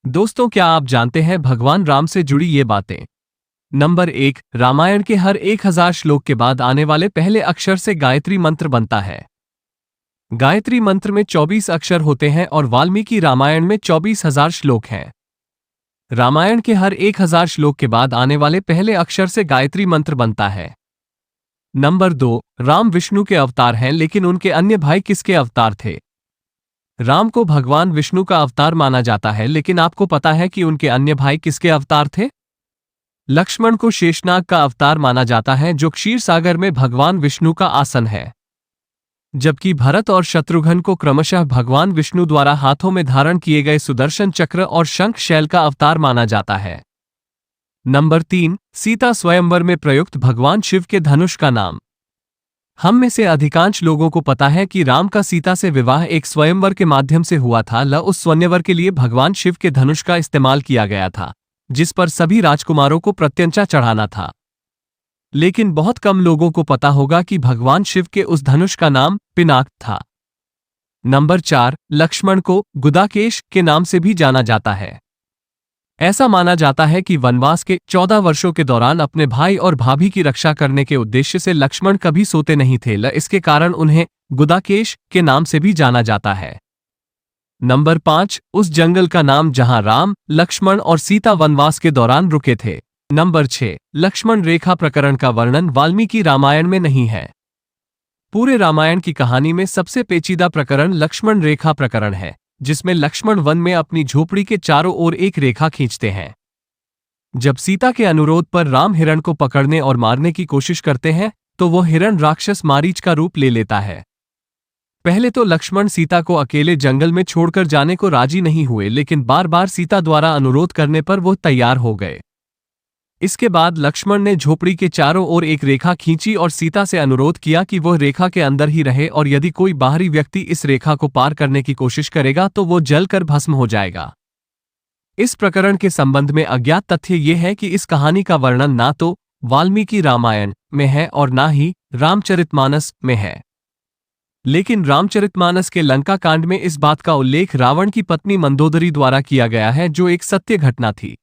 दोस्तों, क्या आप जानते हैं भगवान राम से जुड़ी ये बातें? नंबर 1, रामायण के हर 1000 श्लोक के बाद आने वाले पहले अक्षर से गायत्री मंत्र बनता है। गायत्री मंत्र में 24 अक्षर होते हैं और वाल्मीकि रामायण में 24,000 श्लोक हैं। रामायण के हर 1000 श्लोक के बाद आने वाले पहले अक्षर से गायत्री मंत्र बनता है। नंबर 2, राम विष्णु के अवतार हैं, लेकिन उनके अन्य भाई किसके अवतार थे? राम को भगवान विष्णु का अवतार माना जाता है, लेकिन आपको पता है कि उनके अन्य भाई किसके अवतार थे? लक्ष्मण को शेषनाग का अवतार माना जाता है, जो क्षीर सागर में भगवान विष्णु का आसन है। जबकि भरत और शत्रुघ्न को क्रमशः भगवान विष्णु द्वारा हाथों में धारण किए गए सुदर्शन चक्र और शंख शैल का अवतार माना जाता है। नंबर 3, सीता स्वयंवर में प्रयुक्त भगवान शिव के धनुष का नाम। हम में से अधिकांश लोगों को पता है कि राम का सीता से विवाह एक स्वयंवर के माध्यम से हुआ था। उस स्वयंवर के लिए भगवान शिव के धनुष का इस्तेमाल किया गया था, जिस पर सभी राजकुमारों को प्रत्यंचा चढ़ाना था। लेकिन बहुत कम लोगों को पता होगा कि भगवान शिव के उस धनुष का नाम पिनाक था। नंबर 4, लक्ष्मण को गुदाकेश के नाम से भी जाना जाता है। ऐसा माना जाता है कि वनवास के 14 वर्षों के दौरान अपने भाई और भाभी की रक्षा करने के उद्देश्य से लक्ष्मण कभी सोते नहीं थे। इसके कारण उन्हें गुदाकेश के नाम से भी जाना जाता है। नंबर 5, उस जंगल का नाम जहां राम, लक्ष्मण और सीता वनवास के दौरान रुके थे। नंबर 6, लक्ष्मण रेखा प्रकरण का वर्णन वाल्मीकि रामायण में नहीं है। पूरे रामायण की कहानी में सबसे पेचीदा प्रकरण लक्ष्मण रेखा प्रकरण है, जिसमें लक्ष्मण वन में अपनी झोपड़ी के चारों ओर एक रेखा खींचते हैं। जब सीता के अनुरोध पर राम हिरण को पकड़ने और मारने की कोशिश करते हैं, तो वो हिरण राक्षस मारीच का रूप ले लेता है। पहले तो लक्ष्मण सीता को अकेले जंगल में छोड़कर जाने को राजी नहीं हुए, लेकिन बार बार सीता द्वारा अनुरोध करने पर वो तैयार हो गए। इसके बाद लक्ष्मण ने झोपड़ी के चारों ओर एक रेखा खींची और सीता से अनुरोध किया कि वह रेखा के अंदर ही रहे, और यदि कोई बाहरी व्यक्ति इस रेखा को पार करने की कोशिश करेगा तो वो जलकर भस्म हो जाएगा। इस प्रकरण के संबंध में अज्ञात तथ्य ये है कि इस कहानी का वर्णन ना तो वाल्मीकि रामायण में है और ना ही रामचरितमानस में है। लेकिन रामचरितमानस के लंका कांड में इस बात का उल्लेख रावण की पत्नी मंदोदरी द्वारा किया गया है, जो एक सत्य घटना थी।